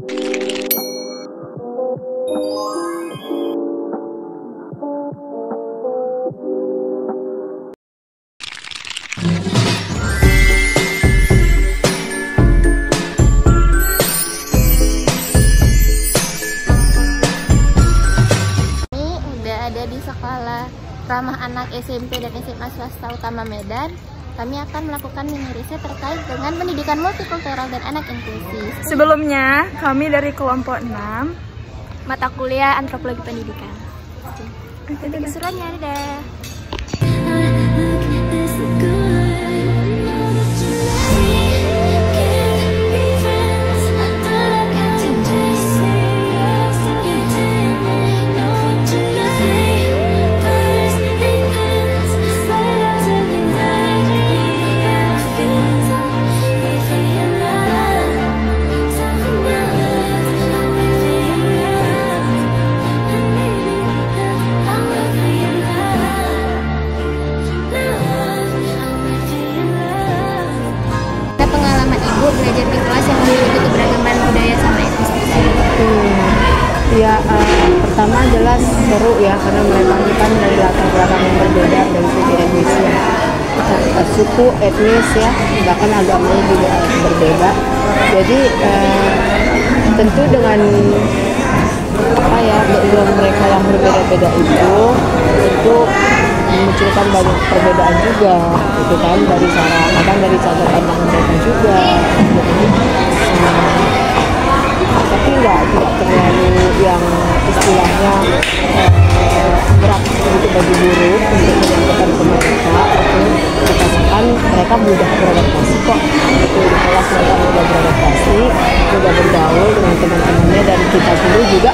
Ada di sekolah ramah anak SMP dan SMA swasta utama Medan. Kami akan melakukan mini riset terkait dengan pendidikan multikultural dan anak inklusif. Sebelumnya, kami dari kelompok 6 mata kuliah antropologi pendidikan. Jadi keseruannya ada. Belajar di kelas yang memiliki keberagaman budaya sama etnis. Ya, pertama jelas seru ya, karena mereka ini kan dari latar belakang yang berbeda, dari segi etnis ya, suku, etnis ya, bahkan agamanya juga berbeda. Jadi tentu dengan background mereka yang berbeda-beda itu memunculkan banyak perbedaan juga, gitu kan, dari kadang dari cara pandang mereka juga. Tapi tidak terlalu yang istilahnya berat untuk bagi guru untuk menyampaikan ke mereka. Dikarenakan mereka mudah beradaptasi kok, itu di kelas mereka mudah beradaptasi, mudah bergaul dengan teman-temannya, dan kita dulu juga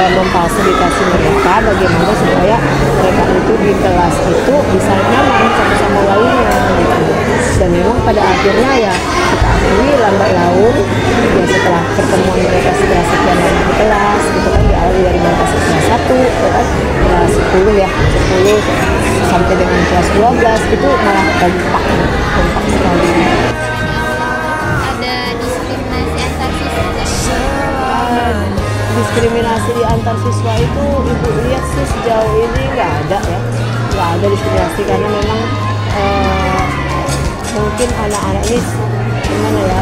memfasilitasi mereka bagaimana supaya mereka itu di kelas itu bisa nyaman satu sama lainnya gitu. Dan memang pada akhirnya ya kita akui lambat laun ya, setelah pertemuan mereka setelah sekian lama di kelas gitu kan, diawali dari kelas 1 kan, kelas 10 ya, 10 sampai dengan kelas 12 itu malah kompak sekali. Ada diskriminasi antar siswa. Diskriminasi di antar siswa itu ibu lihat sih sejauh ini nggak ada ya, nggak ada diskriminasi, karena memang mungkin anak-anak ini gimana ya,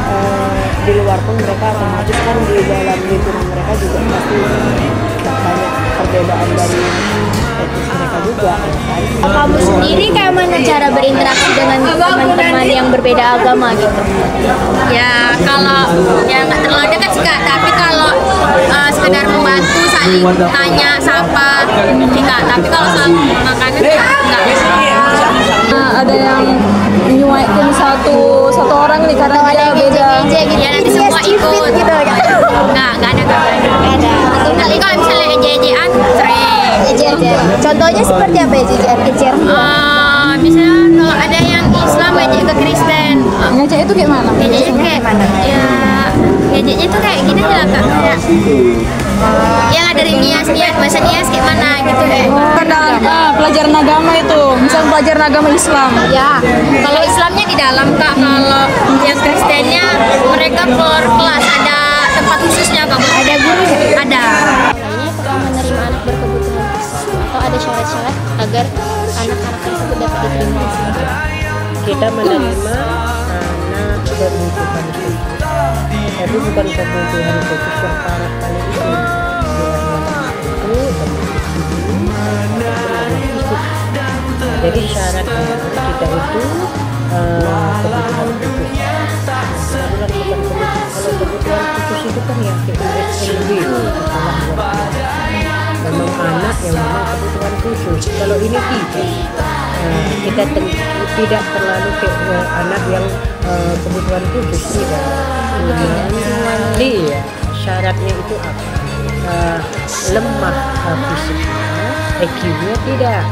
di luar pun mereka otomatis kan di dalam lingkungan mereka juga pasti banyak perbedaan dari etnis mereka juga ya kan. Kamu sendiri kayak mana cara berinteraksi dengan teman-teman yang berbeda agama gitu? Ya kalau ya nggak terlalu dekat sih Kak, tapi kalau sekedar membantu saling tanya sapa sih Kak, tapi kalau soal makanan enggak. ada yang nyuaikin satu orang nih karena dia beda. Gitu. Ya nanti semua ikut gitu. Nggak ada Kak. Ada. Tapi kalau misalnya eje-ejean sering. Contohnya seperti apa ejer? Misalnya kalau ada yang Islam ngejek ke Kristen. Ngejek itu kayak mana? Ngejeknya kayak mana? Ya ngejeknya tuh kayak gini lah Kak. Yang ada dari nias bahasa nias kayak mana gitu deh. Pelajaran agama itu, misal pelajaran agama Islam. Ya, kalau Islamnya di dalam Kak, kalau yang Kristennya mereka per kelas ada tempat khususnya Kak. Ada guru? Ada. Ini apakah menerima anak berkebutuhan khusus atau ada syarat-syarat agar anak-anak tersebut dapat diterima? Kita menerima anak berkebutuhan khusus, tapi bukan kebutuhan khusus yang parah kali itu. Jadi syaratnya kita itu kebutuhan khusus. Kalau kebutuhan khusus itu kan ya SLB, memang anak yang memang kebutuhan khusus. Kalau ini kita tidak terlalu ke anak yang kebutuhan khusus tidak. Iya, syaratnya itu apa? Lemah fisiknya, EQ-nya tidak.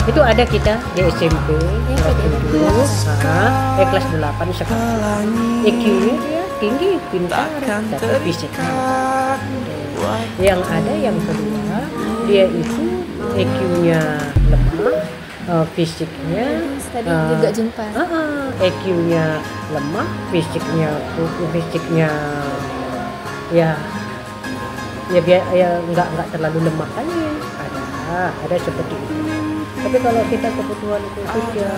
Itu ada kita di SMP kelas 7, kelas 8 sekarang. EQ-nya dia tinggi, pintar, tapi fisiknya. Yang ada yang kedua, dia itu EQ-nya lemah, fisiknya Tadi juga jumpa. EQ-nya lemah, fisiknya ya biar ya nggak terlalu lemah kan ya. Ada seperti itu. Tapi kalau kita kebutuhan khusus ya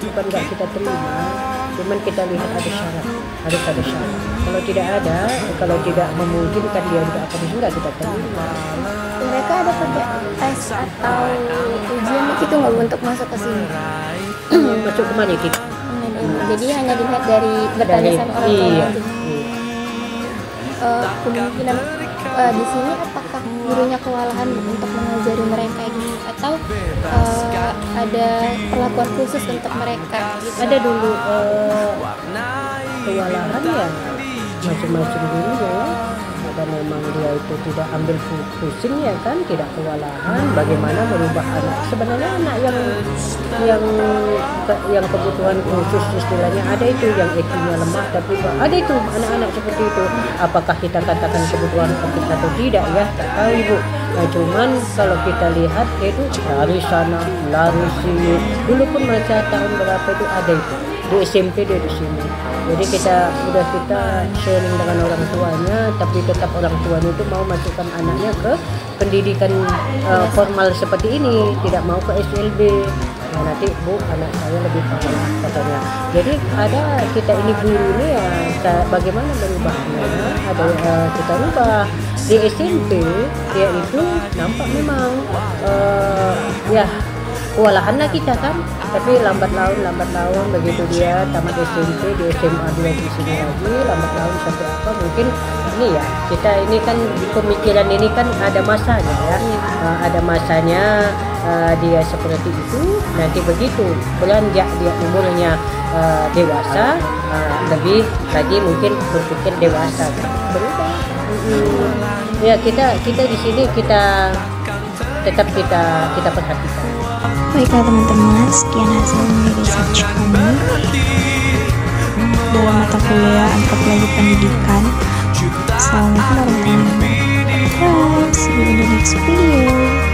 bukan nggak kita terima, cuman kita lihat ada syarat, harus ada syarat. Kalau tidak ada, kalau tidak memungkinkan dia untuk apa itu nggak kita terima. Mereka ada pakai tes atau ujian gitu nggak untuk masuk ke sini? Masuk kemana kita? Jadi hanya dilihat dari bertanya sama orang tua. Iya. Kemungkinan di sini apakah gurunya kewalahan untuk mengajari mereka gitu, atau ada perlakuan khusus untuk mereka gitu? Ada dulu kewalahan ya macam-macam dulu ya. Ada memang dia itu tidak ambil pusing ya kan, tidak kewalahan bagaimana merubah anak. Sebenarnya anak yang kebutuhan khusus istilahnya ada itu, yang IQ-nya lemah, tapi ada itu anak-anak seperti itu. Apakah kita katakan kebutuhan khusus atau tidak ya, tak tahu Ibu. Nah, cuman kalau kita lihat itu lari sana lari sini, dulu pun masa tahun berapa itu ada itu di SMP dia di sini. Jadi kita sharing dengan orang tuanya, tapi tetap orang tuanya itu mau masukkan anaknya ke pendidikan formal seperti ini, tidak mau ke SLB. Nah, nanti Bu, anak saya lebih paham katanya. Jadi ada kita ini guru ini ya, bagaimana berubahnya? Ada kita rubah di SMP dia itu nampak memang ya kewalahan lah kita kan, tapi lambat laun begitu dia tamat SMP, di SMA dia di sini lagi, lambat laun sampai apa mungkin ini ya, kita ini kan pemikiran ini kan ada masanya ya, ada masanya dia seperti itu, nanti begitu beranjak dia umurnya dewasa, lebih lagi mungkin berpikir dewasa kan, berubah. Ya kita di sini kita tetap kita perhatikan. Baiklah teman-teman, sekian hasil research kami dalam mata kuliah antropologi pendidikan. Assalamualaikum warahmatullahi wabarakatuh. See you in the next video.